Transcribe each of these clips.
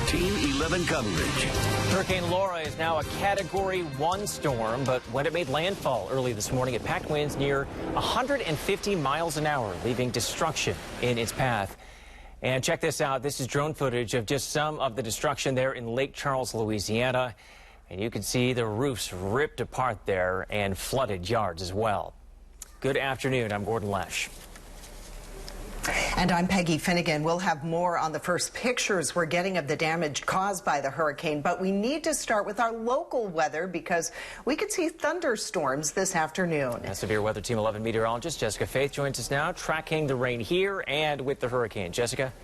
Team 11 coverage. Hurricane Laura is now a Category 1 storm, but when it made landfall early this morning, it packed winds near 150 miles an hour, leaving destruction in its path. And check this out. This is drone footage of just some of the destruction there in Lake Charles, Louisiana. And you can see the roofs ripped apart there and flooded yards as well. Good afternoon. I'm Gordon Lesh. And I'm Peggy Finnegan. We'll have more on the first pictures we're getting of the damage caused by the hurricane, but we need to start with our local weather because we could see thunderstorms this afternoon. Severe Weather Team 11 meteorologist Jessica Faith joins us now, tracking the rain here and with the hurricane. Jessica?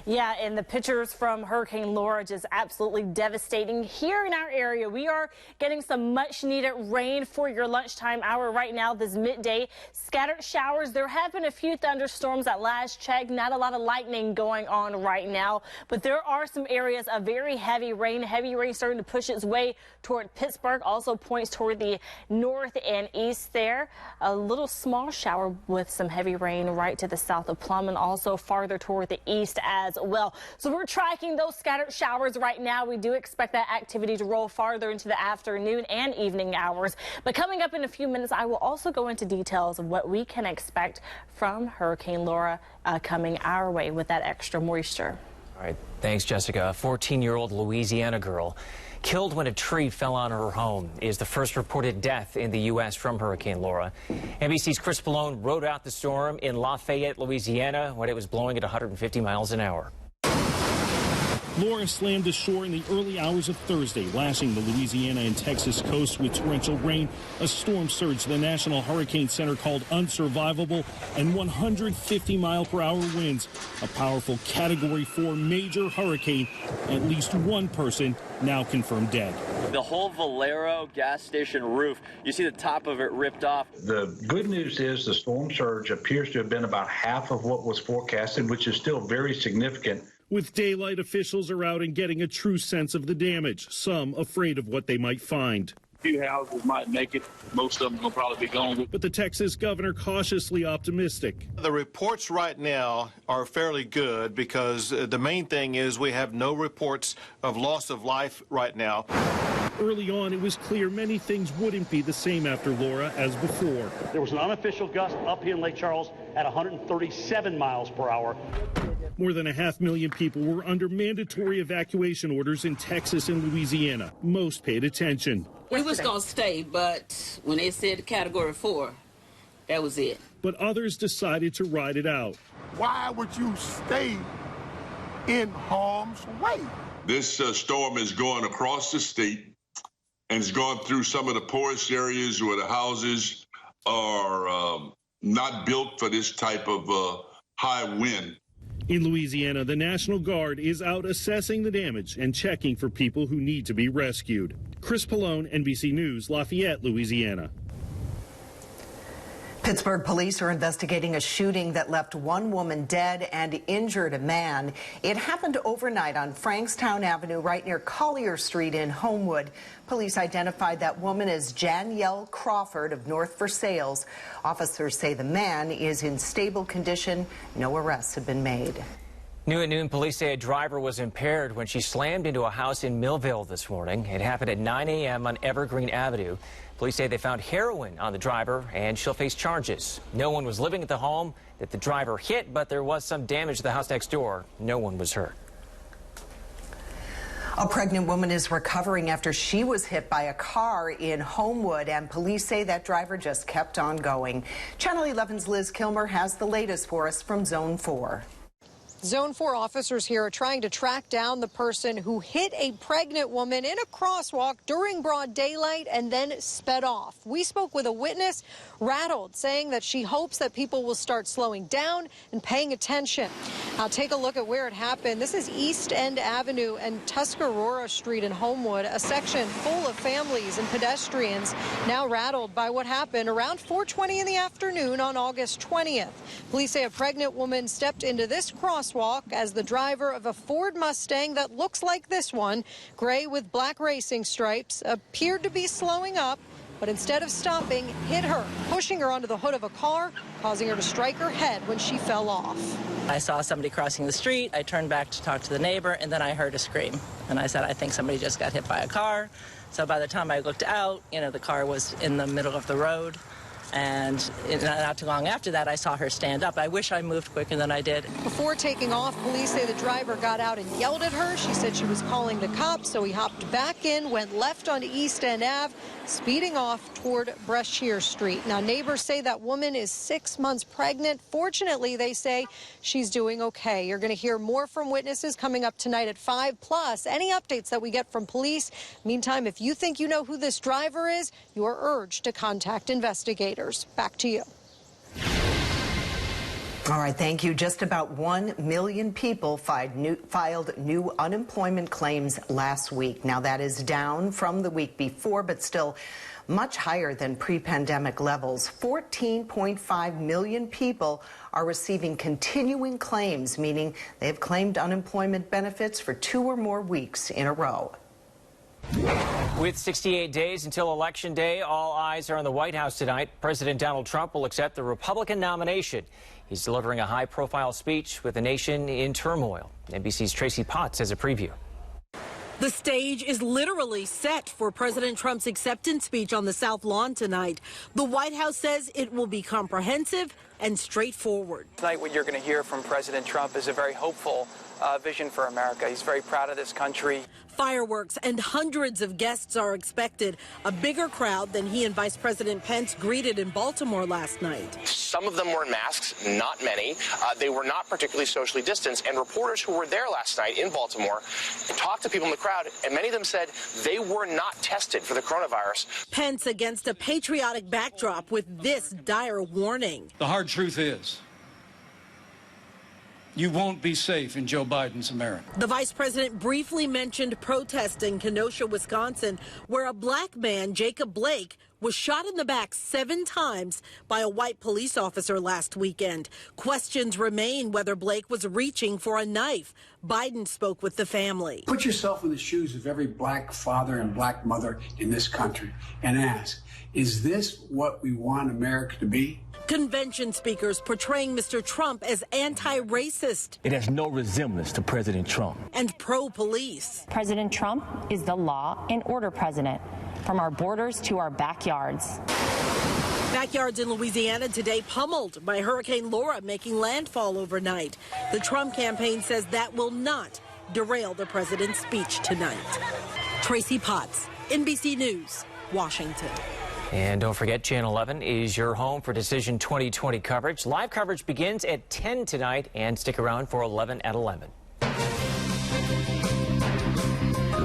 Yeah, and the pictures from Hurricane Laura just absolutely devastating. Here in our area, we are getting some much needed rain for your lunchtime hour right now, this midday. Scattered showers. There have been a few thunderstorms at last check. Not a lot of lightning going on right now, but there are some areas of very heavy rain. Heavy rain starting to push its way toward Pittsburgh, also points toward the north and east there. A little small shower with some heavy rain right to the south of Plum and also farther toward the east as well. So we're tracking those scattered showers right now. We do expect that activity to roll farther into the afternoon and evening hours. But coming up in a few minutes, I will also go into details of what we can expect from Hurricane Laura coming our way with that extra moisture. All right. Thanks, Jessica. A 14-year-old Louisiana girl killed when a tree fell on her home is the first reported death in the U.S. from Hurricane Laura. NBC's Chris Pallone rode out the storm in Lafayette, Louisiana, when it was blowing at 150 miles an hour. Laura slammed ashore in the early hours of Thursday, lashing the Louisiana and Texas coast with torrential rain. A storm surge the National Hurricane Center called unsurvivable, and 150-mile-per-hour winds. A powerful Category 4 major hurricane. At least one person now confirmed dead. The whole Valero gas station roof, you see the top of it ripped off. The good news is the storm surge appears to have been about half of what was forecasted, which is still very significant. With daylight, officials are out and getting a true sense of the damage, some afraid of what they might find. A few houses might make it. Most of them will probably be gone. But the Texas governor cautiously optimistic. The reports right now are fairly good because the main thing is we have no reports of loss of life right now. Early on, it was clear many things wouldn't be the same after Laura as before. There was an unofficial gust up here in Lake Charles at 137 miles per hour. More than 500,000 people were under mandatory evacuation orders in Texas and Louisiana. Most paid attention. We was going to stay, but when they said Category 4, that was it. But others decided to ride it out. Why would you stay in harm's way? This storm is going across the state, and it's gone through some of the poorest areas where the houses are not built for this type of high wind. In Louisiana, the National Guard is out assessing the damage and checking for people who need to be rescued. Chris Pallone, NBC News, Lafayette, Louisiana. Pittsburgh police are investigating a shooting that left one woman dead and injured a man. It happened overnight on Frankstown Avenue right near Collier Street in Homewood. Police identified that woman as Janielle Crawford of North Versailles. Officers say the man is in stable condition. No arrests have been made. New at noon, police say a driver was impaired when she slammed into a house in Millville this morning. It happened at 9 a.m. on Evergreen Avenue. Police say they found heroin on the driver and she'll face charges. No one was living at the home that the driver hit, but there was some damage to the house next door. No one was hurt. A pregnant woman is recovering after she was hit by a car in Homewood, and police say that driver just kept on going. Channel 11's Liz Kilmer has the latest for us from Zone 4. Zone 4 officers here are trying to track down the person who hit a pregnant woman in a crosswalk during broad daylight and then sped off. We spoke with a witness, rattled, saying that she hopes that people will start slowing down and paying attention. Now take a look at where it happened. This is East End Avenue and Tuscarora Street in Homewood, a section full of families and pedestrians now rattled by what happened around 4:20 in the afternoon on August 20th. Police say a pregnant woman stepped into this crosswalk as the driver of a Ford Mustang that looks like this one, gray with black racing stripes, appeared to be slowing up but instead of stopping, hit her, pushing her onto the hood of a car, causing her to strike her head when she fell off. I saw somebody crossing the street. I turned back to talk to the neighbor, and then I heard a scream. And I said, I think somebody just got hit by a car. So by the time I looked out, the car was in the middle of the road. And not too long after that, I saw her stand up. I wish I moved quicker than I did. Before taking off, police say the driver got out and yelled at her. She said she was calling the cops, so he hopped back in, went left onto East End Ave, speeding off toward Brashear Street. Now, neighbors say that woman is 6 months pregnant. Fortunately, they say she's doing okay. You're going to hear more from witnesses coming up tonight at 5, plus any updates that we get from police. Meantime, if you think you know who this driver is, you are urged to contact investigators. Back to you. All right, thank you. Just about 1 million people filed new unemployment claims last week. Now, that is down from the week before, but still much higher than pre-pandemic levels. 14.5 million people are receiving continuing claims, meaning they have claimed unemployment benefits for 2 or more weeks in a row. With 68 days until Election Day, all eyes are on the White House tonight. President Donald Trump will accept the Republican nomination. He's delivering a high-profile speech with the nation in turmoil. NBC's Tracy Potts has a preview. The stage is literally set for President Trump's acceptance speech on the South Lawn tonight. The White House says it will be comprehensive and straightforward. Tonight, what you're going to hear from President Trump is a very hopeful vision for America. He's very proud of this country. Fireworks and hundreds of guests are expected, a bigger crowd than he and Vice President Pence greeted in Baltimore last night. Some of them weren't masks, not many. They were not particularly socially distanced, and reporters who were there last night in Baltimore talked to people in the crowd, and many of them said they were not tested for the coronavirus. Pence against a patriotic backdrop with this dire warning. The hard truth is, you won't be safe in Joe Biden's America. The vice president briefly mentioned protests in Kenosha, Wisconsin, where a black man, Jacob Blake, was shot in the back 7 times by a white police officer last weekend. Questions remain whether Blake was reaching for a knife. Biden spoke with the family. Put yourself in the shoes of every black father and black mother in this country and ask, is this what we want America to be? Convention speakers portraying Mr. Trump as anti-racist. It has no resemblance to President Trump. And pro-police. President Trump is the law and order president, from our borders to our backyards. Backyards in Louisiana today pummeled by Hurricane Laura making landfall overnight. The Trump campaign says that will not derail the president's speech tonight. Tracy Potts, NBC News, Washington. And don't forget, Channel 11 is your home for Decision 2020 coverage. Live coverage begins at 10 tonight, and stick around for 11 at 11.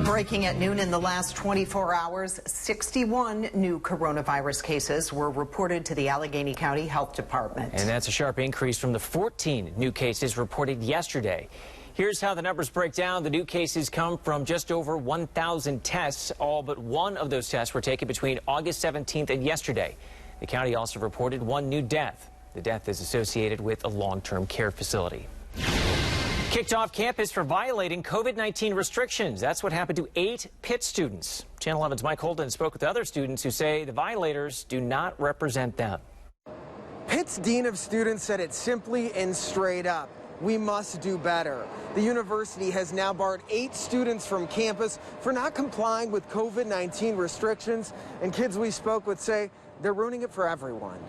Breaking at noon in the last 24 hours, 61 new coronavirus cases were reported to the Allegheny County Health Department. And that's a sharp increase from the 14 new cases reported yesterday. Here's how the numbers break down. The new cases come from just over 1,000 tests. All but one of those tests were taken between August 17th and yesterday. The county also reported 1 new death. The death is associated with a long-term care facility. Kicked off campus for violating COVID-19 restrictions. That's what happened to 8 Pitt students. Channel 11's Mike Holden spoke with other students who say the violators do not represent them. Pitt's Dean of Students said it simply and straight up. We must do better. The university has now barred 8 students from campus for not complying with COVID-19 restrictions, and kids we spoke with say they're ruining it for everyone.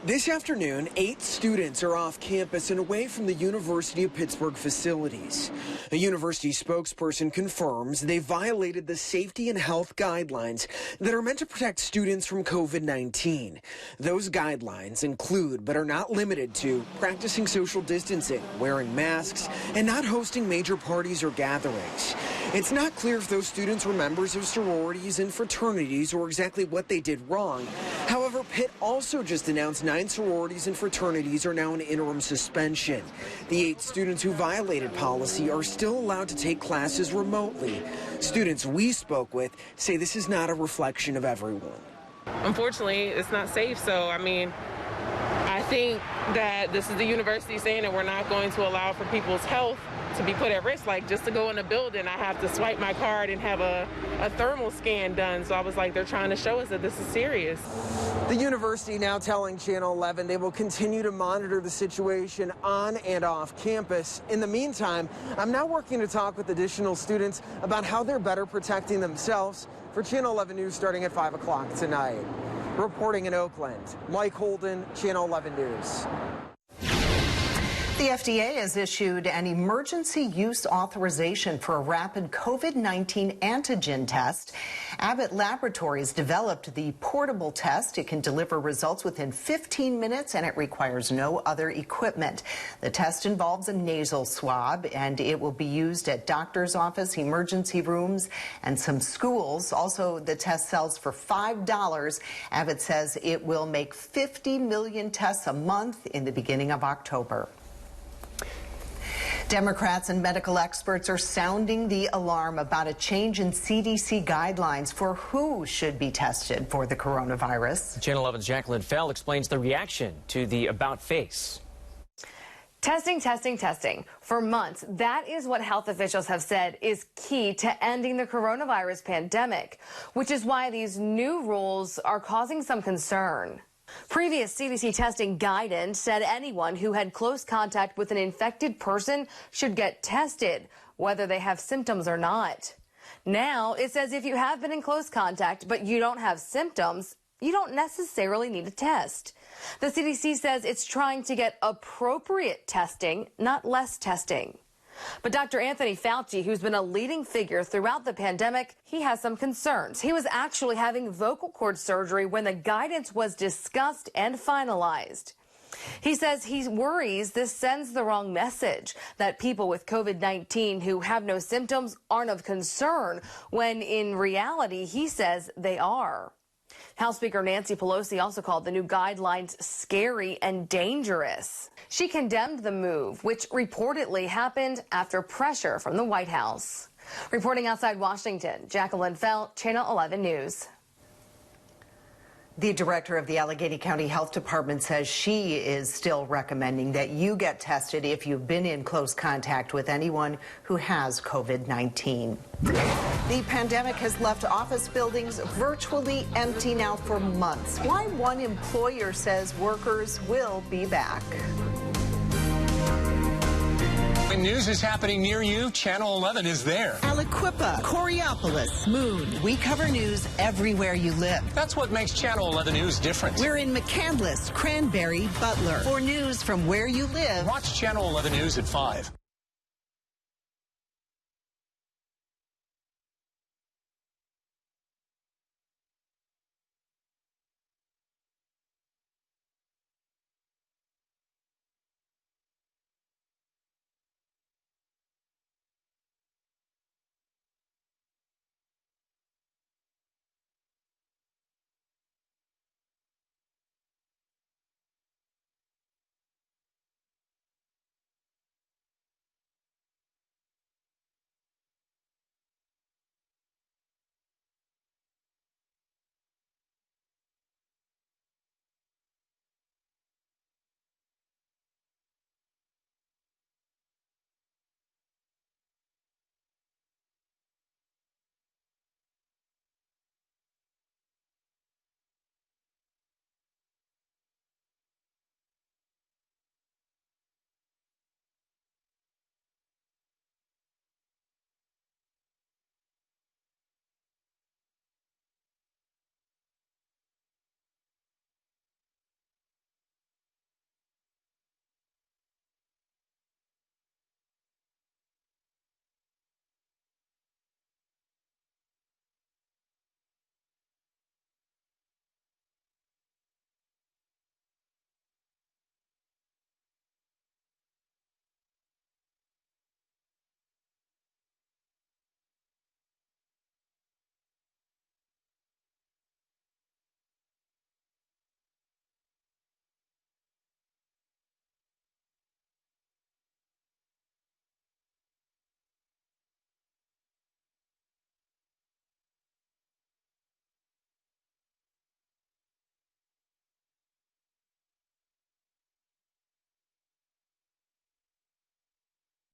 This afternoon, 8 students are off campus and away from the University of Pittsburgh facilities. A university spokesperson confirms they violated the safety and health guidelines that are meant to protect students from COVID-19. Those guidelines include, but are not limited to, practicing social distancing, wearing masks, and not hosting major parties or gatherings. It's not clear if those students were members of sororities and fraternities or exactly what they did wrong. However, Pitt also just announced 9 sororities and fraternities are now in interim suspension. The 8 students who violated policy are still allowed to take classes remotely. Students we spoke with say this is not a reflection of everyone. Unfortunately, it's not safe. So, I think that this is the university saying that we're not going to allow for people's health to be put at risk. Like, just to go in a building, I have to swipe my card and have a thermal scan done. So I was like, they're trying to show us that this is serious. The university now telling Channel 11 they will continue to monitor the situation on and off campus. In the meantime, I'm now working to talk with additional students about how they're better protecting themselves. For Channel 11 News starting at 5 o'clock tonight. Reporting in Oakland, Mike Holden, Channel 11 News. The FDA has issued an emergency use authorization for a rapid COVID-19 antigen test. Abbott Laboratories developed the portable test. It can deliver results within 15 minutes and it requires no other equipment. The test involves a nasal swab and it will be used at doctor's office, emergency rooms, and some schools. Also, the test sells for $5. Abbott says it will make 50 million tests a month in the beginning of October. Democrats and medical experts are sounding the alarm about a change in CDC guidelines for who should be tested for the coronavirus. Channel 11's Jacqueline Fell explains the reaction to the about face. Testing, testing, testing. For months, that is what health officials have said is key to ending the coronavirus pandemic, which is why these new rules are causing some concern. Previous CDC testing guidance said anyone who had close contact with an infected person should get tested, whether they have symptoms or not. Now it says if you have been in close contact but you don't have symptoms, you don't necessarily need a test. The CDC says it's trying to get appropriate testing, not less testing. But Dr. Anthony Fauci, who's been a leading figure throughout the pandemic, he has some concerns. He was actually having vocal cord surgery when the guidance was discussed and finalized. He says he worries this sends the wrong message, that people with COVID-19 who have no symptoms aren't of concern, when in reality, he says they are. House Speaker Nancy Pelosi also called the new guidelines scary and dangerous. She condemned the move, which reportedly happened after pressure from the White House. Reporting outside Washington, Jacqueline Fell, Channel 11 News. The director of the Allegheny County Health Department says she is still recommending that you get tested if you've been in close contact with anyone who has COVID-19. The pandemic has left office buildings virtually empty now for months. Why one employer says workers will be back. When news is happening near you, Channel 11 is there. Aliquippa, Coriopolis, Moon. We cover news everywhere you live. That's what makes Channel 11 News different. We're in McCandless, Cranberry, Butler. For news from where you live, watch Channel 11 News at 5.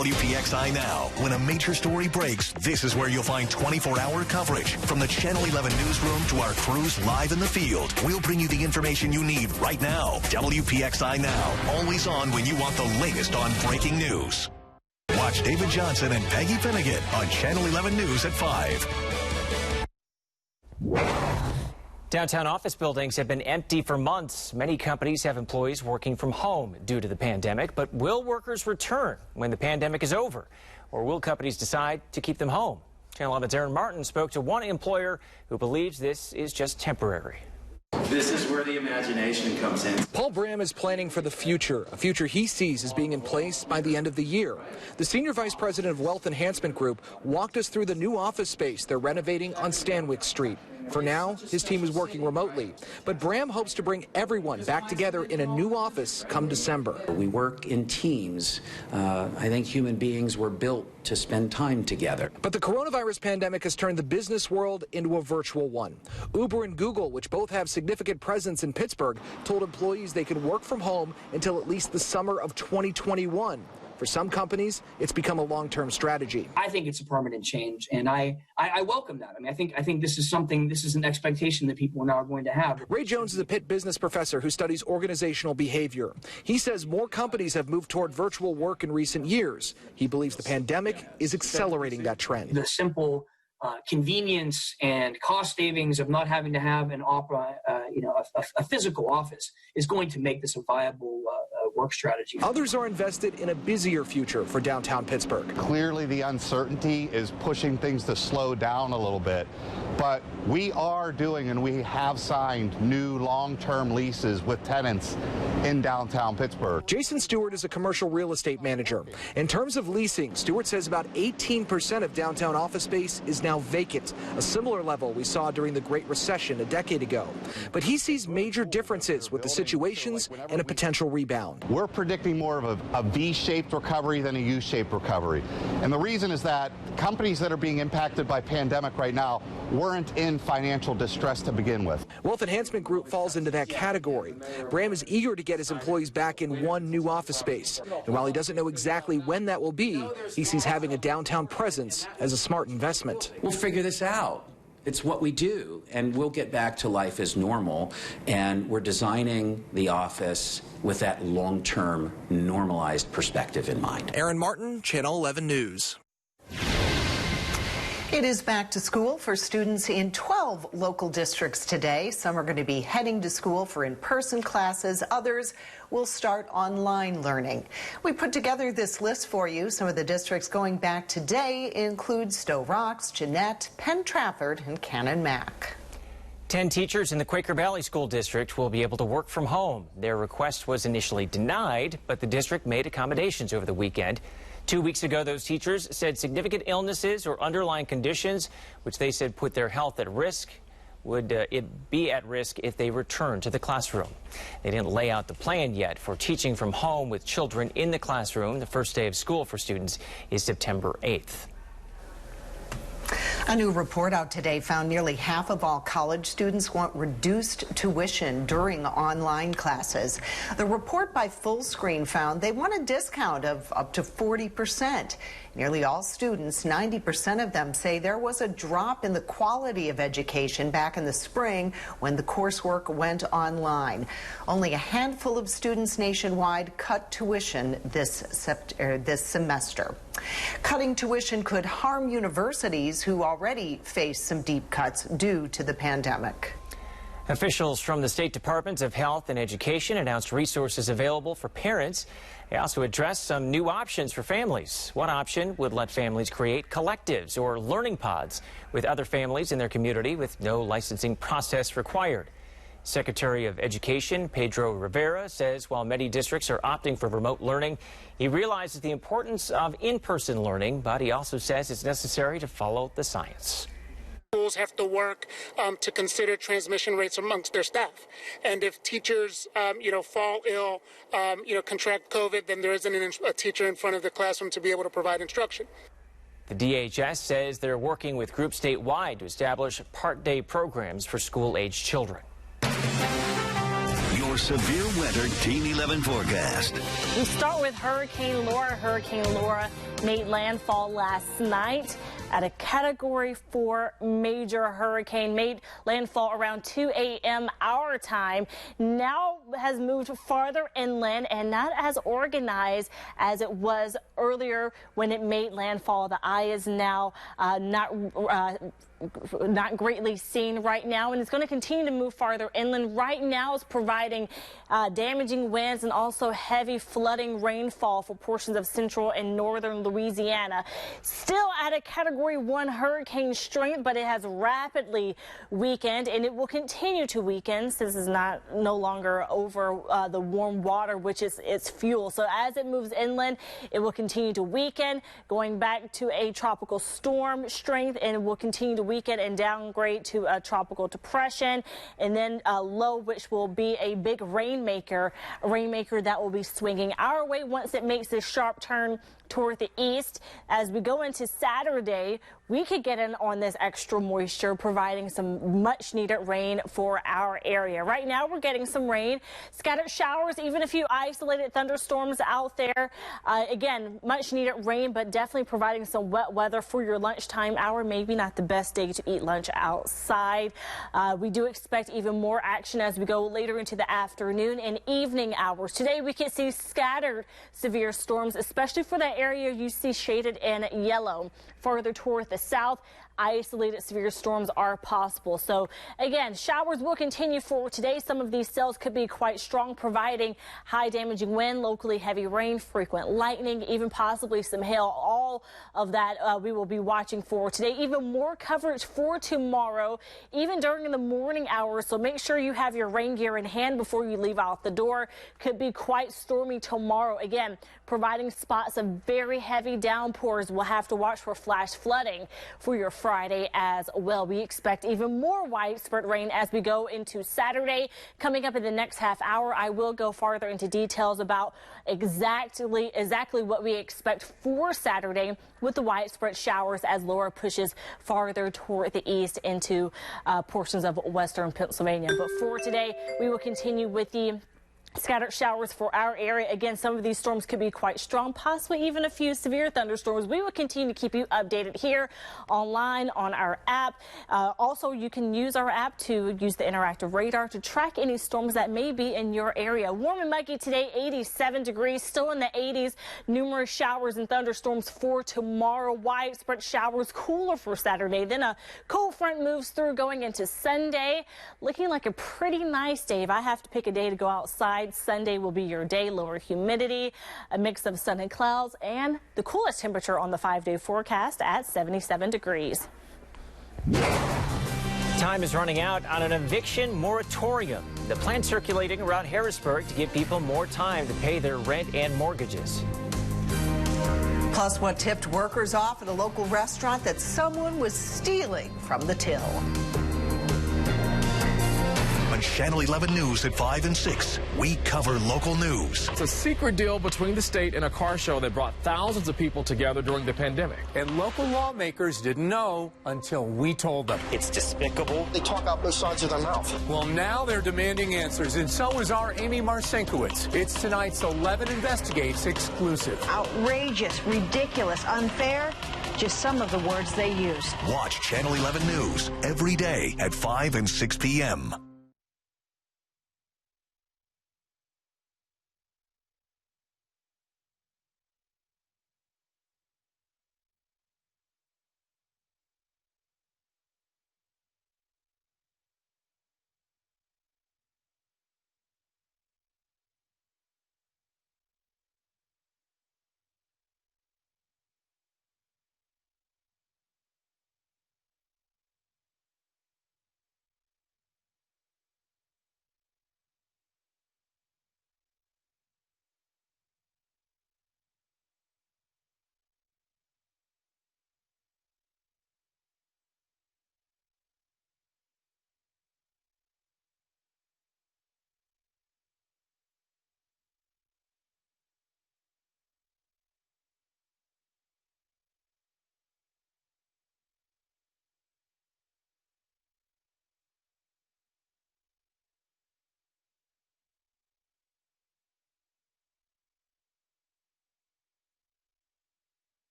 WPXI Now. When a major story breaks, this is where you'll find 24-hour coverage. From the Channel 11 newsroom to our crews live in the field, we'll bring you the information you need right now. WPXI Now. Always on when you want the latest on breaking news. Watch David Johnson and Peggy Finnegan on Channel 11 News at 5. Downtown office buildings have been empty for months. Many companies have employees working from home due to the pandemic, but will workers return when the pandemic is over? Or will companies decide to keep them home? Channel 11's Aaron Martin spoke to one employer who believes this is just temporary. This is where the imagination comes in. Paul Bram is planning for the future, a future he sees as being in place by the end of the year. The Senior Vice President of Wealth Enhancement Group walked us through the new office space they're renovating on Stanwyck Street. For now, his team is working remotely, but Bram hopes to bring everyone back together in a new office come December. We work in teams. I think human beings were built to spend time together. But the coronavirus pandemic has turned the business world into a virtual one. Uber and Google, which both have significant presence in Pittsburgh, told employees they could work from home until at least the summer of 2021. For some companies, it's become a long-term strategy. I think it's a permanent change, and I welcome that. I mean, I think this is an expectation that people are now going to have. Ray Jones is a Pitt business professor who studies organizational behavior. He says more companies have moved toward virtual work in recent years. He believes the pandemic is accelerating that trend. The simple convenience and cost savings of not having to have a physical office is going to make this a viable work strategy. Others are invested in a busier future for downtown Pittsburgh. Clearly, the uncertainty is pushing things to slow down a little bit, but we are doing and we have signed new long-term leases with tenants in downtown Pittsburgh. Jason Stewart is a commercial real estate manager. In terms of leasing, Stewart says about 18% of downtown office space is now vacant, a similar level we saw during the Great Recession a decade ago. But he sees major differences with the situations and a potential rebound. We're predicting more of a V-shaped recovery than a U-shaped recovery. And the reason is that companies that are being impacted by pandemic right now weren't in financial distress to begin with. Wealth Enhancement Group falls into that category. Bram is eager to get his employees back in one new office space. And while he doesn't know exactly when that will be, he sees having a downtown presence as a smart investment. We'll figure this out. It's what we do, and we'll get back to life as normal, and we're designing the office with that long-term normalized perspective in mind. Aaron Martin, Channel 11 News. It is back to school for students in 12 local districts today. Some are going to be heading to school for in-person classes. Others will start online learning. We put together this list for you. Some of the districts going back today include Stowe Rocks, Jeanette, Penn Trafford, and Cannon Mac. 10 teachers in the Quaker Valley School District will be able to work from home. Their request was initially denied, but the district made accommodations over the weekend. 2 weeks ago, those teachers said significant illnesses or underlying conditions, which they said put their health at risk, would it be at risk if they returned to the classroom. They didn't lay out the plan yet for teaching from home with children in the classroom. The first day of school for students is September 8th. A new report out today found nearly half of all college students want reduced tuition during online classes. The report by Fullscreen found they want a discount of up to 40%. Nearly all students, 90% of them, say there was a drop in the quality of education back in the spring when the coursework went online. Only a handful of students nationwide cut tuition this semester. Cutting tuition could harm universities who already face some deep cuts due to the pandemic. Officials from the State Departments of Health and Education announced resources available for parents. They also addressed some new options for families. One option would let families create collectives or learning pods with other families in their community with no licensing process required. Secretary of Education Pedro Rivera says while many districts are opting for remote learning, he realizes the importance of in-person learning, but he also says it's necessary to follow the science. Schools have to work to consider transmission rates amongst their staff. And if teachers, fall ill, contract COVID, then there isn't a teacher in front of the classroom to be able to provide instruction. The DHS says they're working with groups statewide to establish part-day programs for school-aged children. Your severe weather Team 11 forecast. We start with Hurricane Laura. Hurricane Laura made landfall last night at a Category 4 major hurricane, made landfall around 2 a.m. our time. Now has moved farther inland and not as organized as it was earlier when it made landfall. The eye is now not greatly seen right now, and it's going to continue to move farther inland. Right now it's providing damaging winds and also heavy flooding rainfall for portions of central and northern Louisiana. Still at a Category 1 hurricane strength, but it has rapidly weakened, and it will continue to weaken since it's no longer over the warm water, which is its fuel. So as it moves inland, it will continue to weaken, going back to a tropical storm strength, and it will continue to weaken and downgrade to a tropical depression, and then low, which will be a big rainmaker that will be swinging our way once it makes this sharp turn toward the east. As we go into Saturday, we could get in on this extra moisture, providing some much needed rain for our area. Right now we're getting some rain, scattered showers, even a few isolated thunderstorms out there. Again, much needed rain, but definitely providing some wet weather for your lunchtime hour. Maybe not the best day to eat lunch outside. We do expect even more action as we go later into the afternoon and evening hours. Today we could see scattered severe storms, especially for that area you see shaded in yellow. Further toward the south, isolated severe storms are possible. So again, showers will continue for today. Some of these cells could be quite strong, providing high damaging wind, locally heavy rain, frequent lightning, even possibly some hail. All of that we will be watching for today. Even more coverage for tomorrow, even during the morning hours. So make sure you have your rain gear in hand before you leave out the door. Could be quite stormy tomorrow. Again, providing spots of very heavy downpours. We'll have to watch for flash flooding for your Friday as well. We expect even more widespread rain as we go into Saturday. Coming up in the next half hour, I will go farther into details about exactly what we expect for Saturday with the widespread showers as Laura pushes farther toward the east into portions of western Pennsylvania. But for today, we will continue with the scattered showers for our area. Again, some of these storms could be quite strong, possibly even a few severe thunderstorms. We will continue to keep you updated here online on our app. Also, you can use our app to use the interactive radar to track any storms that may be in your area. Warm and muggy today, 87 degrees, still in the 80s. Numerous showers and thunderstorms for tomorrow. Widespread showers, cooler for Saturday. Then a cold front moves through going into Sunday. Looking like a pretty nice day. If I have to pick a day to go outside, Sunday will be your day. Lower humidity, a mix of sun and clouds, and the coolest temperature on the 5-day forecast at 77 degrees. Time is running out on an eviction moratorium. The plan circulating around Harrisburg to give people more time to pay their rent and mortgages. Plus, what tipped workers off at a local restaurant that someone was stealing from the till. On Channel 11 News at 5 and 6, we cover local news. It's a secret deal between the state and a car show that brought thousands of people together during the pandemic. And local lawmakers didn't know until we told them. It's despicable. They talk out both sides of their mouth. Well, now they're demanding answers, and so is our Amy Marcinkiewicz. It's tonight's 11 Investigates exclusive. Outrageous, ridiculous, unfair, just some of the words they used. Watch Channel 11 News every day at 5 and 6 p.m.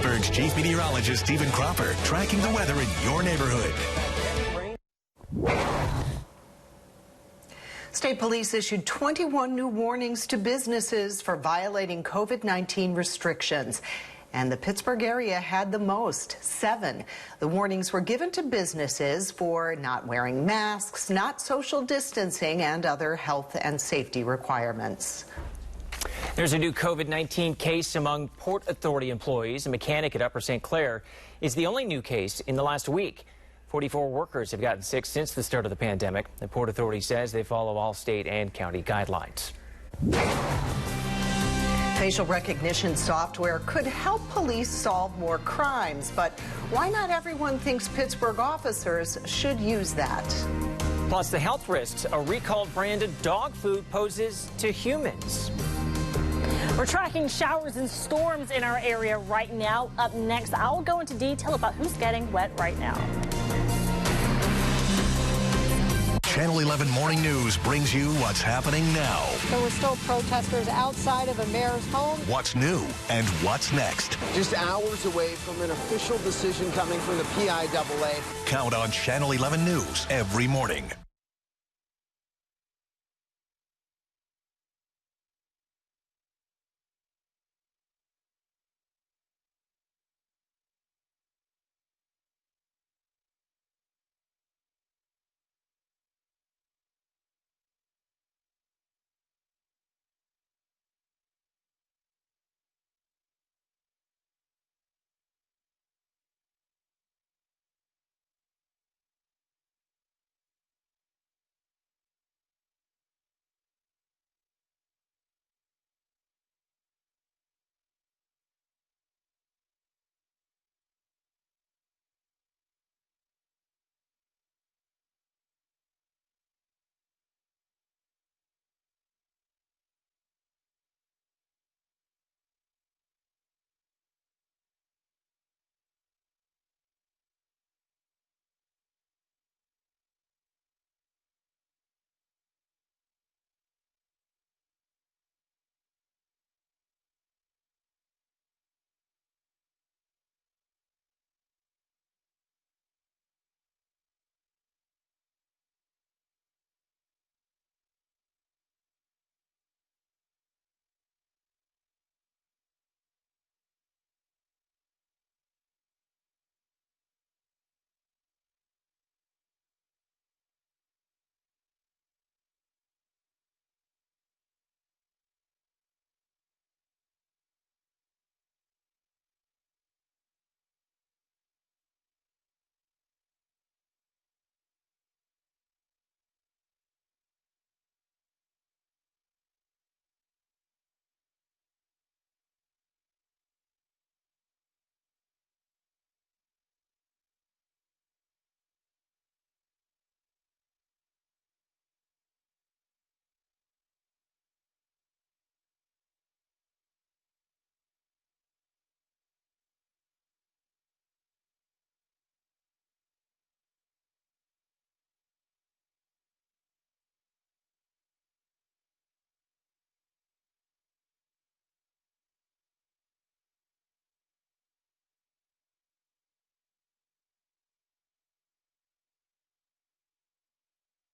Pittsburgh's chief meteorologist, Stephen Cropper, tracking the weather in your neighborhood. State police issued 21 new warnings to businesses for violating COVID-19 restrictions. And the Pittsburgh area had the most, 7. The warnings were given to businesses for not wearing masks, not social distancing, and other health and safety requirements. There's a new COVID-19 case among Port Authority employees. A mechanic at Upper St. Clair is the only new case in the last week. 44 workers have gotten sick since the start of the pandemic. The Port Authority says they follow all state and county guidelines. Facial recognition software could help police solve more crimes, but why not everyone thinks Pittsburgh officers should use that? Plus the health risks a recalled brand of dog food poses to humans. We're tracking showers and storms in our area right now. Up next, I'll go into detail about who's getting wet right now. Channel 11 Morning News brings you what's happening now. There were still protesters outside of a mayor's home. What's new and what's next. Just hours away from an official decision coming from the PIAA. Count on Channel 11 News every morning.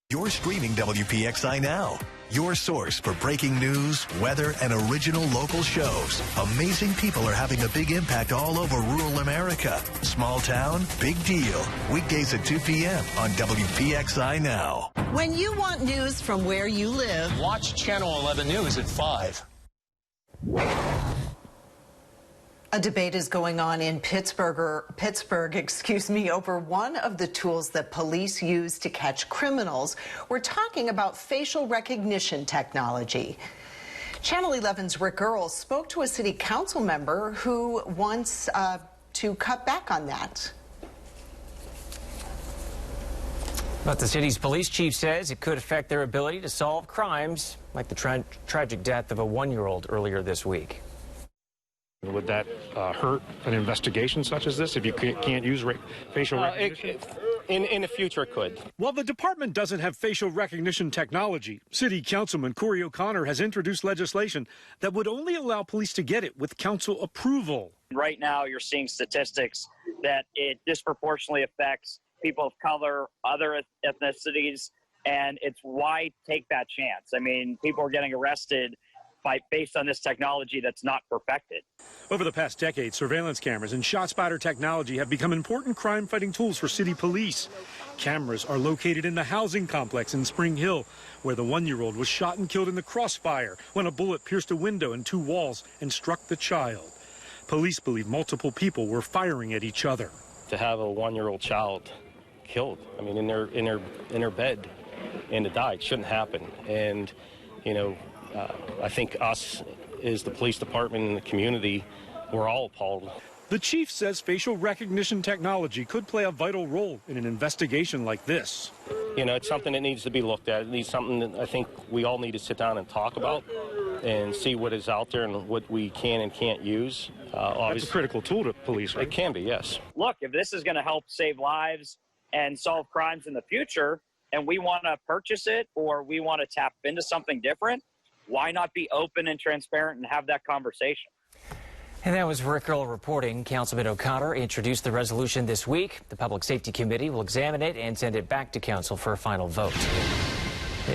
You're streaming WPXI Now, your source for breaking news, weather, and original local shows. Amazing people are having a big impact all over rural America. Small town, big deal. Weekdays at 2 p.m. on WPXI Now. When you want news from where you live, watch Channel 11 News at 5. A debate is going on in Pittsburgh, over one of the tools that police use to catch criminals. We're talking about facial recognition technology. Channel 11's Rick Earls spoke to a city council member who wants to cut back on that. But the city's police chief says it could affect their ability to solve crimes, like the tragic death of a 1-year-old earlier this week. Would that hurt an investigation such as this if you can't use facial recognition? In the future, it could. While the department doesn't have facial recognition technology, City Councilman Corey O'Connor has introduced legislation that would only allow police to get it with council approval. Right now, you're seeing statistics that it disproportionately affects people of color, other ethnicities, and it's why take that chance. I mean, people are getting arrested based on this technology that's not perfected. Over the past decade, surveillance cameras and ShotSpotter technology have become important crime-fighting tools for city police. Cameras are located in the housing complex in Spring Hill, where the 1-year-old was shot and killed in the crossfire when a bullet pierced a window and 2 walls and struck the child. Police believe multiple people were firing at each other. To have a 1-year-old child killed, I mean, in their bed, and to die, it shouldn't happen. And, you know, I think us as the police department and the community, we're all appalled. The chief says facial recognition technology could play a vital role in an investigation like this. You know, it's something that needs to be looked at. It needs something that I think we all need to sit down and talk about and see what is out there and what we can and can't use. It's a critical tool to police, right? It can be, yes. Look, if this is going to help save lives and solve crimes in the future, and we want to purchase it or we want to tap into something different, why not be open and transparent and have that conversation? And that was Rick Earl reporting. Councilman O'Connor introduced the resolution this week. The Public Safety Committee will examine it and send it back to council for a final vote.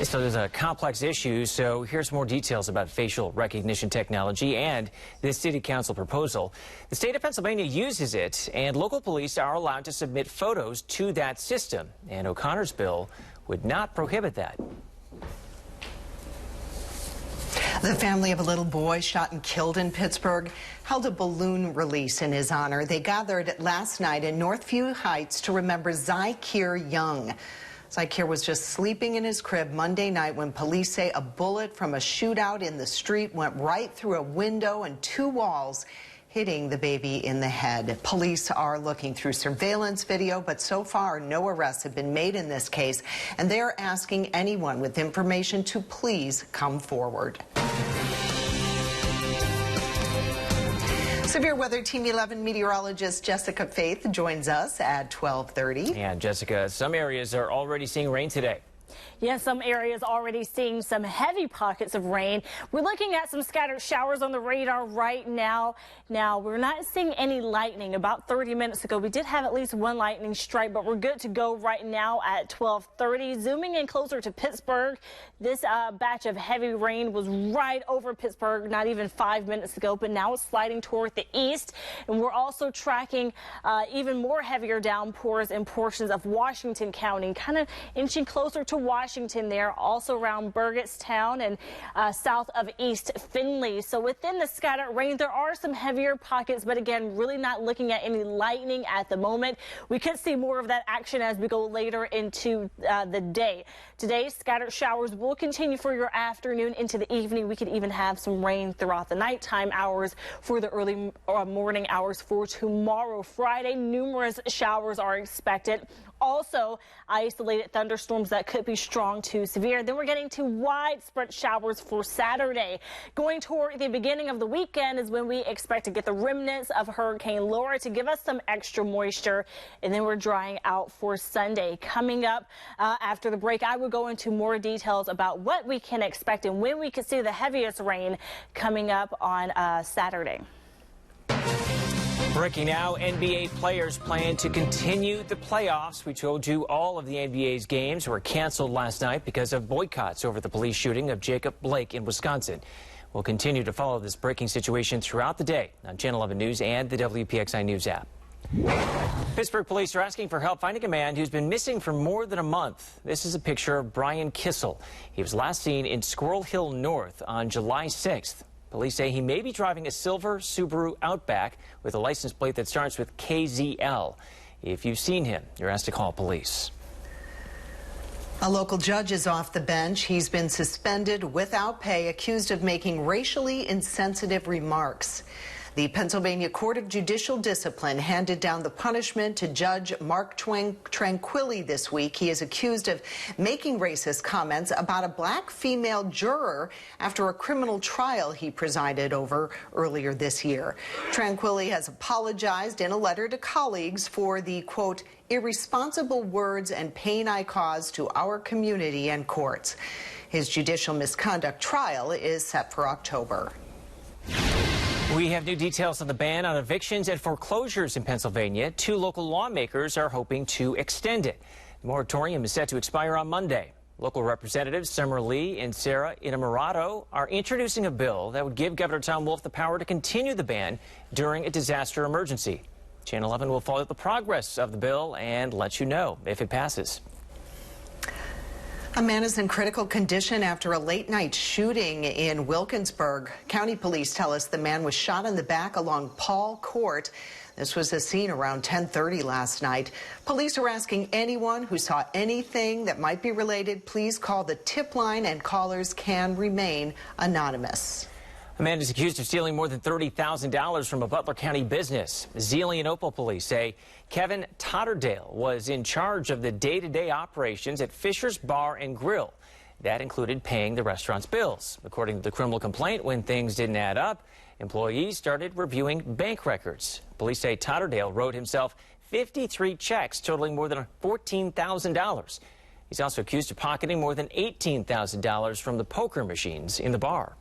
So there's a complex issue, so here's more details about facial recognition technology and this city council proposal. The state of Pennsylvania uses it, and local police are allowed to submit photos to that system. And O'Connor's bill would not prohibit that. The family of a little boy shot and killed in Pittsburgh held a balloon release in his honor. They gathered last night in Northview Heights to remember Zykir Young. Zykir was just sleeping in his crib Monday night when police say a bullet from a shootout in the street went right through a window and 2 walls, hitting the baby in the head. Police are looking through surveillance video, but so far no arrests have been made in this case, and they're asking anyone with information to please come forward. Severe Weather Team 11 meteorologist Jessica Faith joins us at 12:30. And Jessica, some areas are already seeing rain today. Yes, some areas already seeing some heavy pockets of rain. We're looking at some scattered showers on the radar right now. Now, we're not seeing any lightning. About 30 minutes ago, we did have at least 1 lightning strike, but we're good to go right now at 12:30. Zooming in closer to Pittsburgh, this batch of heavy rain was right over Pittsburgh not even 5 minutes ago, but now it's sliding toward the east. And we're also tracking even more heavier downpours in portions of Washington County, kind of inching closer to Washington there, also around Burgettstown and south of East Findlay. So within the scattered rain, there are some heavier pockets, but again, really not looking at any lightning at the moment. We could see more of that action as we go later into the day. Today, scattered showers will continue for your afternoon into the evening. We could even have some rain throughout the nighttime hours for the early morning hours for tomorrow, Friday. Numerous showers are expected. Also, isolated thunderstorms that could be strong to severe. Then we're getting to widespread showers for Saturday. Going toward the beginning of the weekend is when we expect to get the remnants of Hurricane Laura to give us some extra moisture. And then we're drying out for Sunday. Coming up after the break, I will go into more details about what we can expect and when we could see the heaviest rain coming up on Saturday. Breaking now, NBA players plan to continue the playoffs. We told you all of the NBA's games were canceled last night because of boycotts over the police shooting of Jacob Blake in Wisconsin. We'll continue to follow this breaking situation throughout the day on Channel 11 News and the WPXI News app. Pittsburgh police are asking for help finding a man who's been missing for more than a month. This is a picture of Brian Kissel. He was last seen in Squirrel Hill North on July 6th. Police say he may be driving a silver Subaru Outback with a license plate that starts with KZL. If you've seen him, you're asked to call police. A local judge is off the bench. He's been suspended without pay, accused of making racially insensitive remarks. The Pennsylvania Court of Judicial Discipline handed down the punishment to Judge Mark Tranquilli this week. He is accused of making racist comments about a black female juror after a criminal trial he presided over earlier this year. Tranquilli has apologized in a letter to colleagues for the, quote, irresponsible words and pain I caused to our community and courts. His judicial misconduct trial is set for October. We have new details on the ban on evictions and foreclosures in Pennsylvania. 2 local lawmakers are hoping to extend it. The moratorium is set to expire on Monday. Local representatives Summer Lee and Sarah Innamorato are introducing a bill that would give Governor Tom Wolf the power to continue the ban during a disaster emergency. Channel 11 will follow the progress of the bill and let you know if it passes. A man is in critical condition after a late-night shooting in Wilkinsburg. County police tell us the man was shot in the back along Paul Court. This was a scene around 10:30 last night. Police are asking anyone who saw anything that might be related, please call the tip line, and callers can remain anonymous. A man is accused of stealing more than $30,000 from a Butler County business. Zelian-Opal police say Kevin Totterdale was in charge of the day-to-day operations at Fisher's Bar and Grill. That included paying the restaurant's bills. According to the criminal complaint, when things didn't add up, employees started reviewing bank records. Police say Totterdale wrote himself 53 checks totaling more than $14,000. He's also accused of pocketing more than $18,000 from the poker machines in the bar.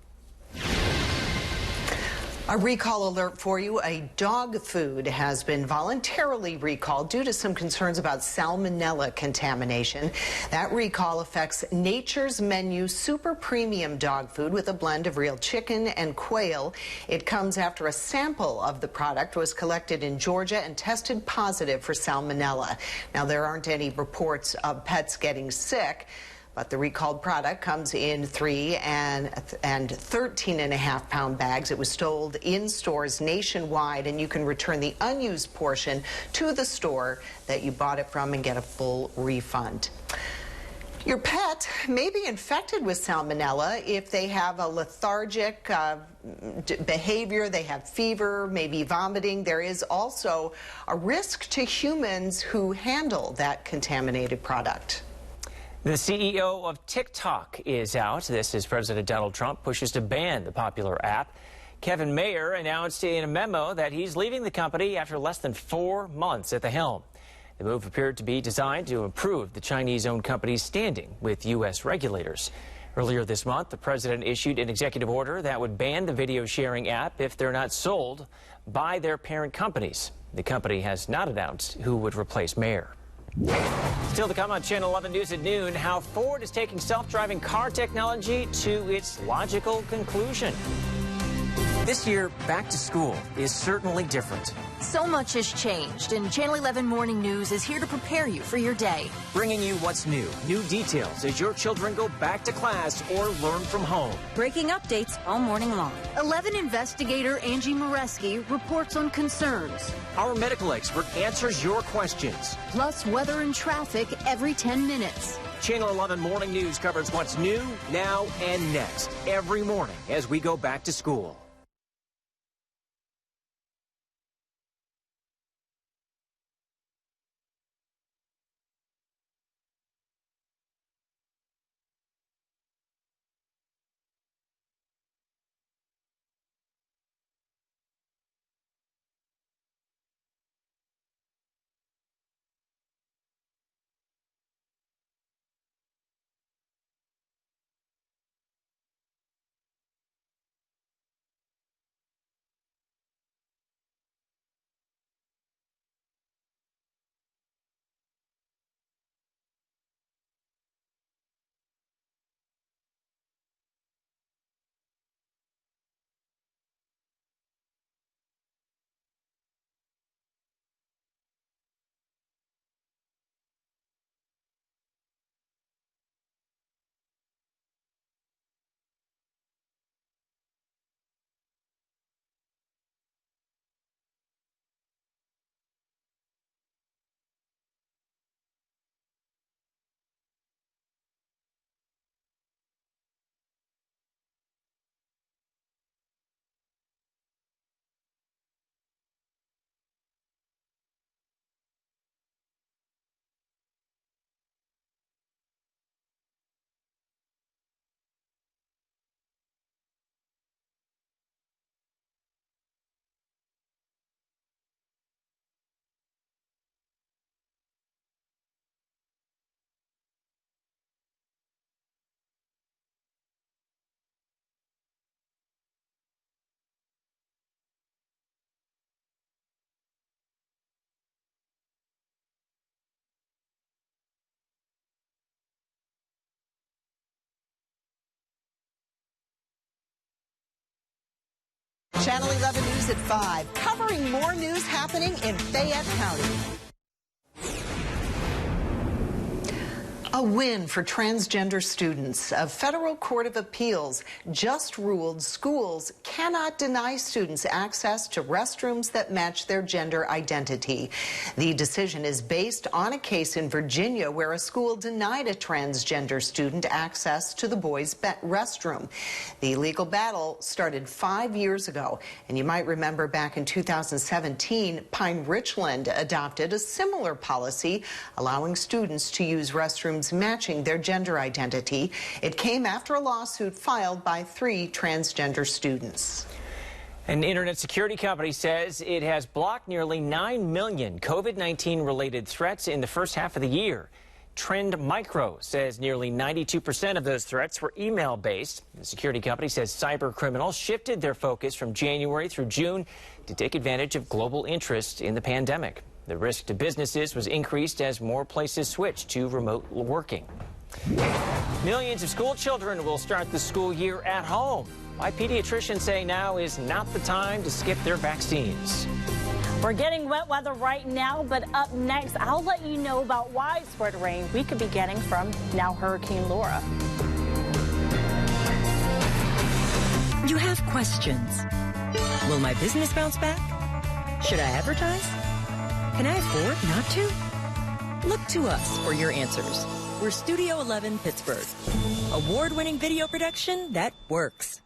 A recall alert for you. A dog food has been voluntarily recalled due to some concerns about salmonella contamination. That recall affects Nature's Menu super premium dog food with a blend of real chicken and quail. It comes after a sample of the product was collected in Georgia and tested positive for salmonella. Now, there aren't any reports of pets getting sick, but the recalled product comes in 3 and 13.5-pound bags. It was sold in stores nationwide, and you can return the unused portion to the store that you bought it from and get a full refund. Your pet may be infected with salmonella if they have a lethargic behavior, they have fever, maybe vomiting. There is also a risk to humans who handle that contaminated product. The CEO of TikTok is out. This is President Donald Trump pushes to ban the popular app. Kevin Mayer announced in a memo that he's leaving the company after less than 4 months at the helm. The move appeared to be designed to improve the Chinese-owned company's standing with U.S. regulators. Earlier this month, the president issued an executive order that would ban the video sharing app if they're not sold by their parent companies. The company has not announced who would replace Mayer. Still to come on Channel 11 News at noon, how Ford is taking self-driving car technology to its logical conclusion. This year, back to school is certainly different. So much has changed, and Channel 11 Morning News is here to prepare you for your day. Bringing you what's new details as your children go back to class or learn from home. Breaking updates all morning long. 11 investigator Angie Moreski reports on concerns. Our medical expert answers your questions. Plus weather and traffic every 10 minutes. Channel 11 Morning News covers what's new, now, and next every morning as we go back to school. Channel 11 News at 5, covering more news happening in Fayette County. A win for transgender students. A federal court of appeals just ruled schools cannot deny students access to restrooms that match their gender identity. The decision is based on a case in Virginia where a school denied a transgender student access to the boys' restroom. The legal battle started 5 years ago, and you might remember back in 2017, Pine Richland adopted a similar policy allowing students to use restrooms matching their gender identity. It came after a lawsuit filed by 3 transgender students. An internet security company says it has blocked nearly 9 million COVID-19 related threats in the first half of the year. Trend Micro says nearly 92% of those threats were email-based. The security company says cyber criminals shifted their focus from January through June to take advantage of global interest in the pandemic. The risk to businesses was increased as more places switched to remote working. Millions of school children will start the school year at home. Why pediatricians say now is not the time to skip their vaccines. We're getting wet weather right now, but up next, I'll let you know about widespread rain we could be getting from now Hurricane Laura. You have questions. Will my business bounce back? Should I advertise? Can I afford not to? Look to us for your answers. We're Studio 11 Pittsburgh. Award-winning video production that works.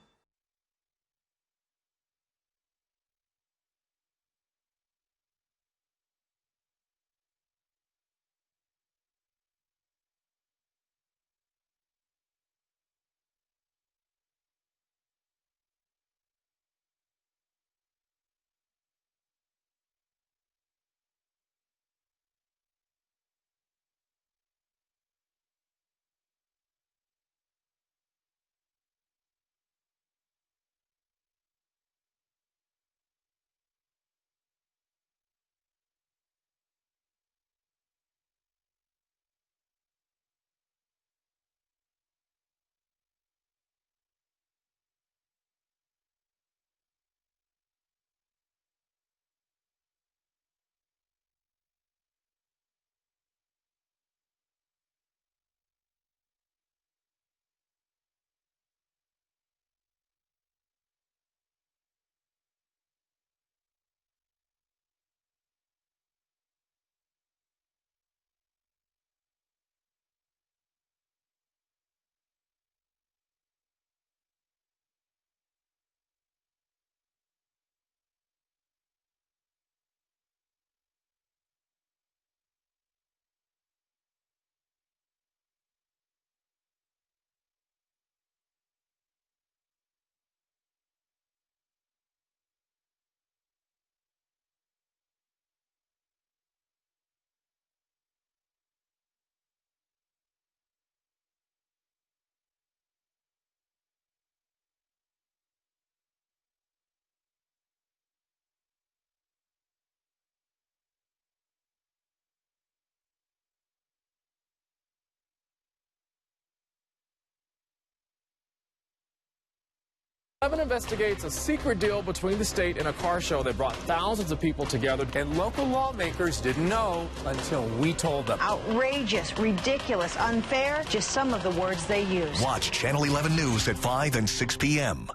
Investigates a secret deal between the state and a car show that brought thousands of people together. And local lawmakers didn't know until we told them. Outrageous, ridiculous, unfair, just some of the words they use. Watch Channel 11 News at 5 and 6 p.m.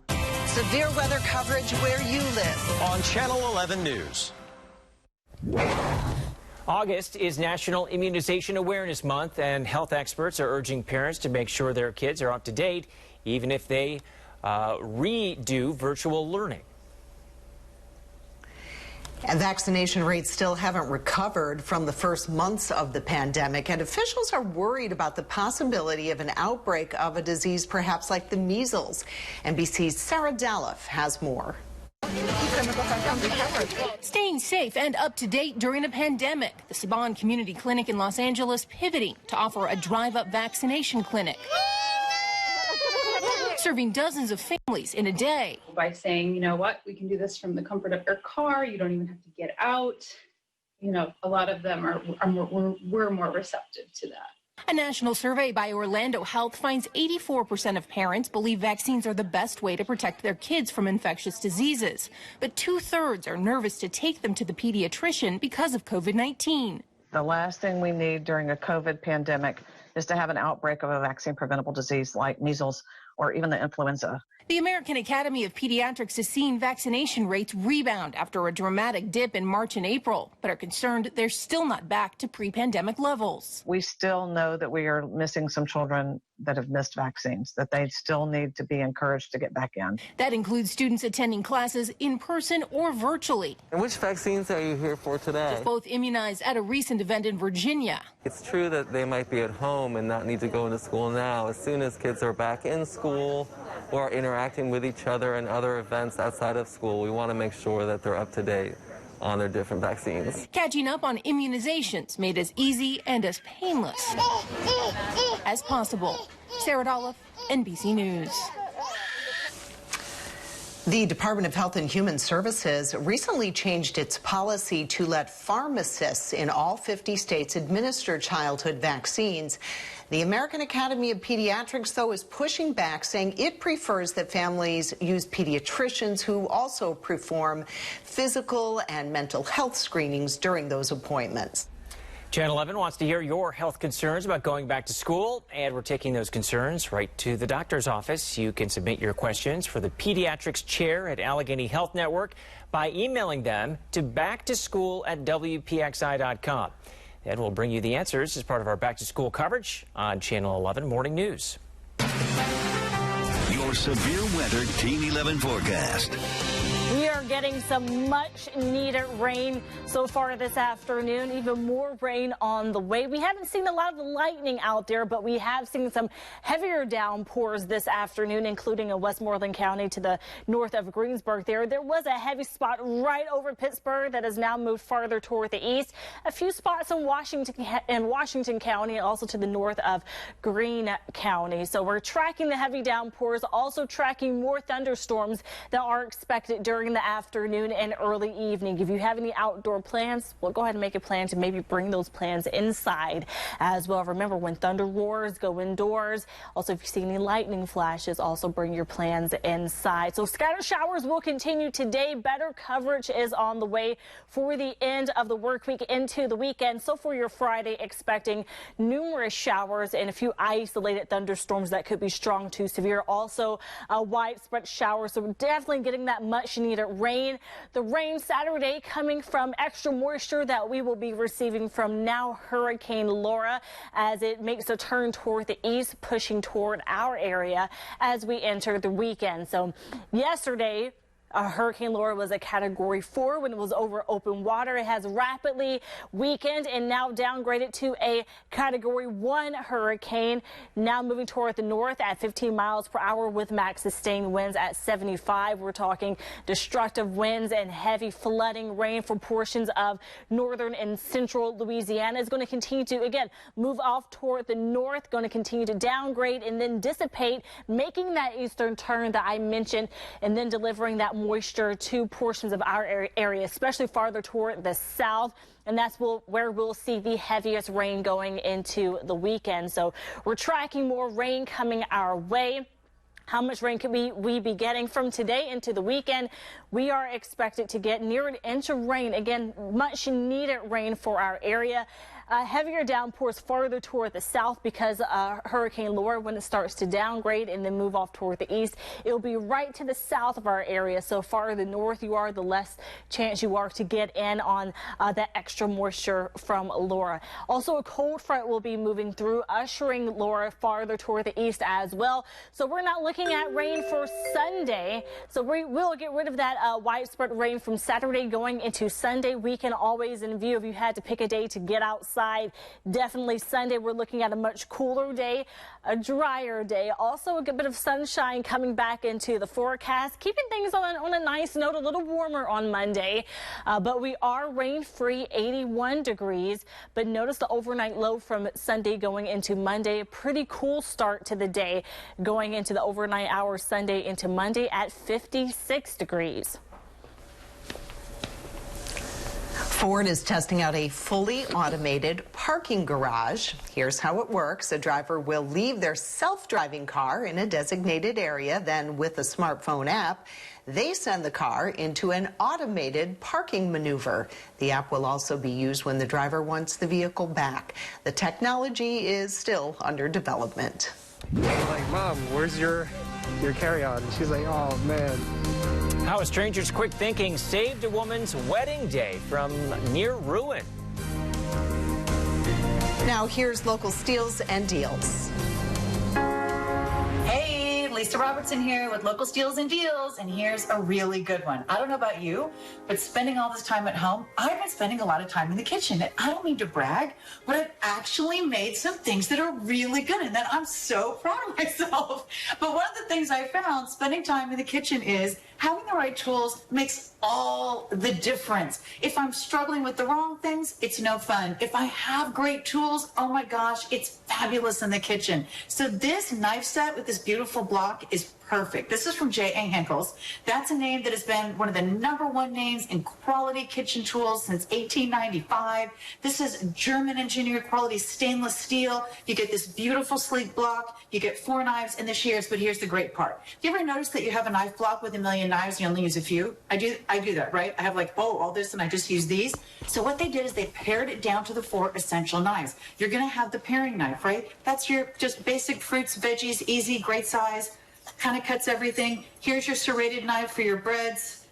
Severe weather coverage where you live. On Channel 11 News. August is National Immunization Awareness Month, and health experts are urging parents to make sure their kids are up to date, even if they redo virtual learning. And vaccination rates still haven't recovered from the first months of the pandemic, and officials are worried about the possibility of an outbreak of a disease perhaps like the measles. NBC's Sarah Dalif has more. Staying safe and up to date during a pandemic, the Saban Community Clinic in Los Angeles pivoting to offer a drive-up vaccination clinic, serving dozens of families in a day. By saying, you know what, we can do this from the comfort of your car, you don't even have to get out. You know, a lot of them were more receptive to that. A national survey by Orlando Health finds 84% of parents believe vaccines are the best way to protect their kids from infectious diseases. But 2/3 are nervous to take them to the pediatrician because of COVID-19. The last thing we need during a COVID pandemic is to have an outbreak of a vaccine-preventable disease like measles or even the influenza. The American Academy of Pediatrics has seen vaccination rates rebound after a dramatic dip in March and April, but are concerned they're still not back to pre-pandemic levels. We still know that we are missing some children that have missed vaccines, that they still need to be encouraged to get back in. That includes students attending classes in person or virtually. And which vaccines are you here for today? Both immunized at a recent event in Virginia. It's true that they might be at home and not need to go into school now. As soon as kids are back in school or interacting with each other and other events outside of school, we want to make sure that they're up to date on their different vaccines. Catching up on immunizations made as easy and as painless as possible. Sarah Dolph, NBC News. The Department of Health and Human Services recently changed its policy to let pharmacists in all 50 states administer childhood vaccines. The American Academy of Pediatrics, though, is pushing back, saying it prefers that families use pediatricians who also perform physical and mental health screenings during those appointments. Channel 11 wants to hear your health concerns about going back to school, and we're taking those concerns right to the doctor's office. You can submit your questions for the pediatrics chair at Allegheny Health Network by emailing them to backtoschool@WPXI.com. And we'll bring you the answers as part of our back to school coverage on Channel 11 Morning News. Your severe weather Team 11 forecast. We are getting some much needed rain so far this afternoon, even more rain on the way. We haven't seen a lot of lightning out there, but we have seen some heavier downpours this afternoon, including in Westmoreland County to the north of Greensburg there. There was a heavy spot right over Pittsburgh that has now moved farther toward the east. A few spots in Washington County and also to the north of Greene County. So we're tracking the heavy downpours, also tracking more thunderstorms that are expected during the afternoon and early evening. If you have any outdoor plans, well, go ahead and make a plan to maybe bring those plans inside as well. Remember, when thunder roars, go indoors. Also, if you see any lightning flashes, also bring your plans inside. So scattered showers will continue today. Better coverage is on the way for the end of the work week into the weekend. So for your Friday, expecting numerous showers and a few isolated thunderstorms that could be strong to severe. Also, widespread showers. So we're definitely getting that much needed rain. The rain Saturday coming from extra moisture that we will be receiving from now Hurricane Laura as it makes a turn toward the east, pushing toward our area as we enter the weekend. So yesterday, Hurricane Laura was a Category 4 when it was over open water. It has rapidly weakened and now downgraded to a Category 1 hurricane, now moving toward the north at 15 miles per hour with max sustained winds at 75. We're talking destructive winds and heavy flooding rain for portions of northern and central Louisiana. Is going to continue to, again, move off toward the north, going to continue to downgrade and then dissipate, making that eastern turn that I mentioned, and then delivering that moisture to portions of our area, especially farther toward the south. And that's where we'll see the heaviest rain going into the weekend. So we're tracking more rain coming our way. How much rain could we be getting from today into the weekend? We are expected to get near an inch of rain. Again, much needed rain for our area. Heavier downpours farther toward the south because Hurricane Laura, when it starts to downgrade and then move off toward the east, it'll be right to the south of our area. So farther north you are, the less chance you are to get in on that extra moisture from Laura. Also, a cold front will be moving through, ushering Laura farther toward the east as well. So we're not looking at rain for Sunday. So we will get rid of that widespread rain from Saturday going into Sunday. Weekend always in view if you had to pick a day to get outside. Definitely Sunday, we're looking at a much cooler day, a drier day. Also a good bit of sunshine coming back into the forecast, keeping things on a nice note, a little warmer on Monday. But we are rain-free, 81 degrees. But notice the overnight low from Sunday going into Monday. A pretty cool start to the day going into the overnight hours Sunday into Monday at 56 degrees. Ford is testing out a fully automated parking garage. Here's how it works. A driver will leave their self-driving car in a designated area. Then with a smartphone app, they send the car into an automated parking maneuver. The app will also be used when the driver wants the vehicle back. The technology is still under development. I'm like, Mom, where's your carry-on? She's like, oh, man. How a stranger's quick thinking saved a woman's wedding day from near ruin. Now here's local steals and deals. Hey, Lisa Robertson here with Local Steals and Deals, and here's a really good one. I don't know about you, but spending all this time at home, I've been spending a lot of time in the kitchen. And I don't mean to brag, but I've actually made some things that are really good, and that I'm so proud of myself. But one of the things I found spending time in the kitchen is having the right tools makes all the difference. If I'm struggling with the wrong things, it's no fun. If I have great tools, oh my gosh, it's fabulous in the kitchen. So this knife set with this beautiful block is perfect. This is from J.A. Henkel's. That's a name that has been one of the #1 names in quality kitchen tools since 1895. This is German engineered quality stainless steel. You get this beautiful sleek block. You get 4 knives and the shears, but here's the great part. You ever notice that you have a knife block with a million knives and you only use a few? I do that, right? I have like, all this and I just use these. So what they did is they pared it down to the 4 essential knives. You're gonna have the paring knife, right? That's your just basic fruits, veggies, easy, great size. Kind of cuts everything. Here's your serrated knife for your breads.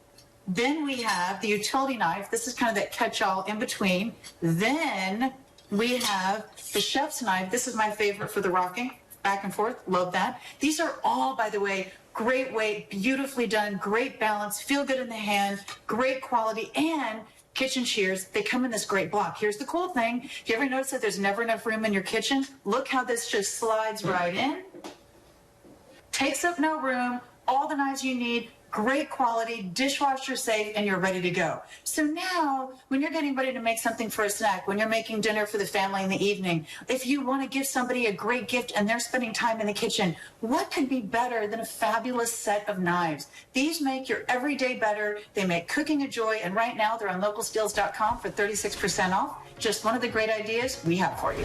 Then we have the utility knife. This is kind of that catch-all in between. Then we have the chef's knife. This is my favorite for the rocking, back and forth. Love that. These are all, by the way, great weight, beautifully done, great balance, feel good in the hand, great quality, and kitchen shears. They come in this great block. Here's the cool thing. You ever notice that there's never enough room in your kitchen? Look how this just slides right in. Takes up no room, all the knives you need, great quality, dishwasher safe, and you're ready to go. So now, when you're getting ready to make something for a snack, when you're making dinner for the family in the evening, if you want to give somebody a great gift and they're spending time in the kitchen, what could be better than a fabulous set of knives? These make your everyday better. They make cooking a joy, and right now they're on localsteals.com for 36% off. Just one of the great ideas we have for you.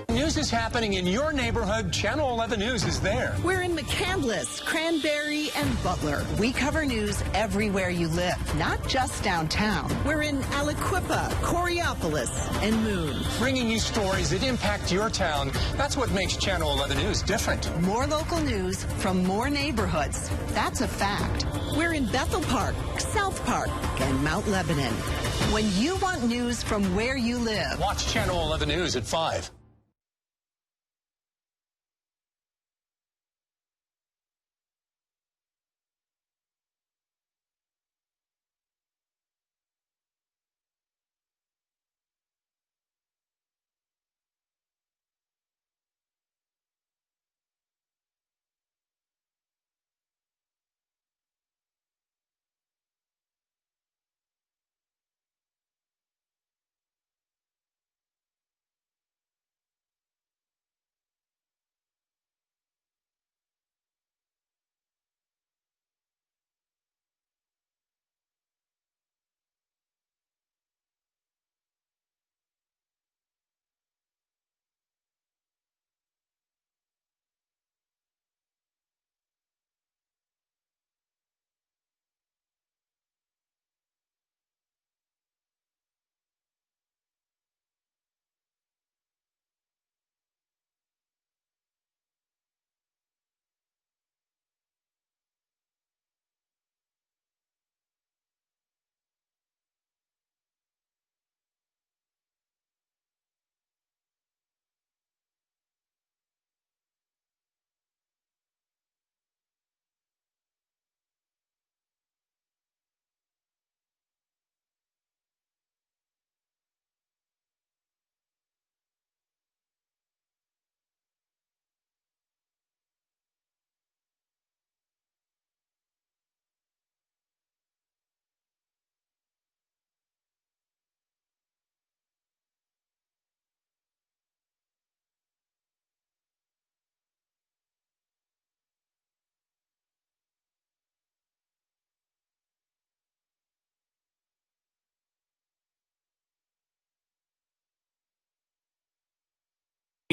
News is happening in your neighborhood. Channel 11 News is there. We're in McCandless, Cranberry, and Butler. We cover news everywhere you live, not just downtown. We're in Aliquippa, Coraopolis, and Moon. Bringing you stories that impact your town. That's what makes Channel 11 News different. More local news from more neighborhoods. That's a fact. We're in Bethel Park, South Park, and Mount Lebanon. When you want news from where you live, watch Channel 11 News at 5.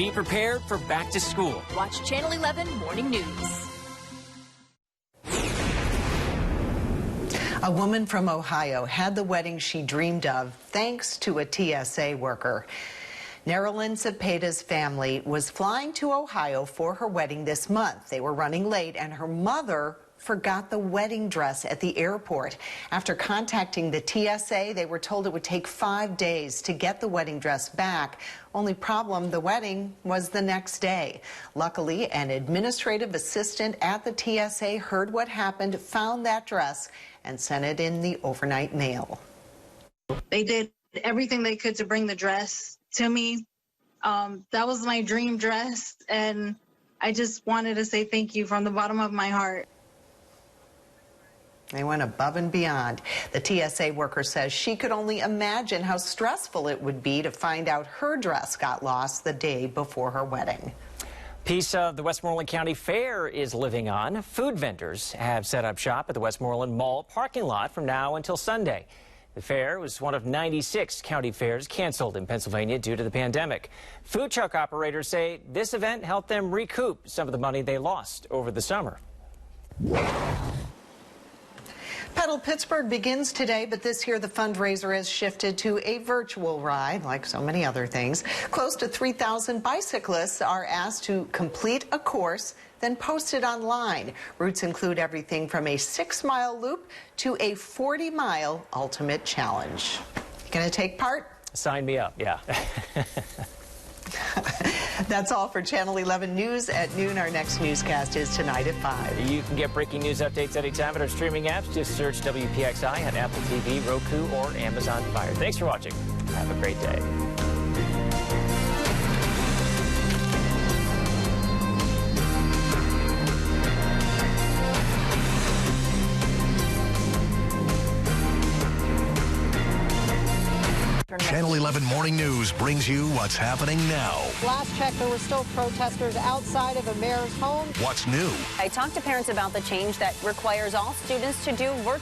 Be prepared for back to school. Watch Channel 11 Morning News. A woman from Ohio had the wedding she dreamed of thanks to a TSA worker. Nerilyn Cepeda's family was flying to Ohio for her wedding this month. They were running late, and her mother forgot the wedding dress at the airport. After contacting the TSA, they were told it would take 5 days to get the wedding dress back. Only problem, the wedding was the next day. Luckily, an administrative assistant at the TSA heard what happened, found that dress, and sent it in the overnight mail. They did everything they could to bring the dress to me. That was my dream dress, and I just wanted to say thank you from the bottom of my heart. They went above and beyond. The TSA worker says she could only imagine how stressful it would be to find out her dress got lost the day before her wedding. Piece of the Westmoreland County Fair is living on. Food vendors have set up shop at the Westmoreland Mall parking lot from now until Sunday. The fair was one of 96 county fairs canceled in Pennsylvania due to the pandemic. Food truck operators say this event helped them recoup some of the money they lost over the summer. Pedal Pittsburgh begins today, but this year the fundraiser has shifted to a virtual ride, like so many other things. Close to 3,000 bicyclists are asked to complete a course, then post it online. Routes include everything from a 6-mile loop to a 40-mile ultimate challenge. Gonna take part? Sign me up, yeah. That's all for Channel 11 News at noon. Our next newscast is tonight at 5. You can get breaking news updates anytime at our streaming apps. Just search WPXI on Apple TV, Roku, or Amazon Fire. Thanks for watching. Have a great day. Channel 11 Morning News brings you what's happening now. Last check, there were still protesters outside of a mayor's home. What's new? I talked to parents about the change that requires all students to do virtual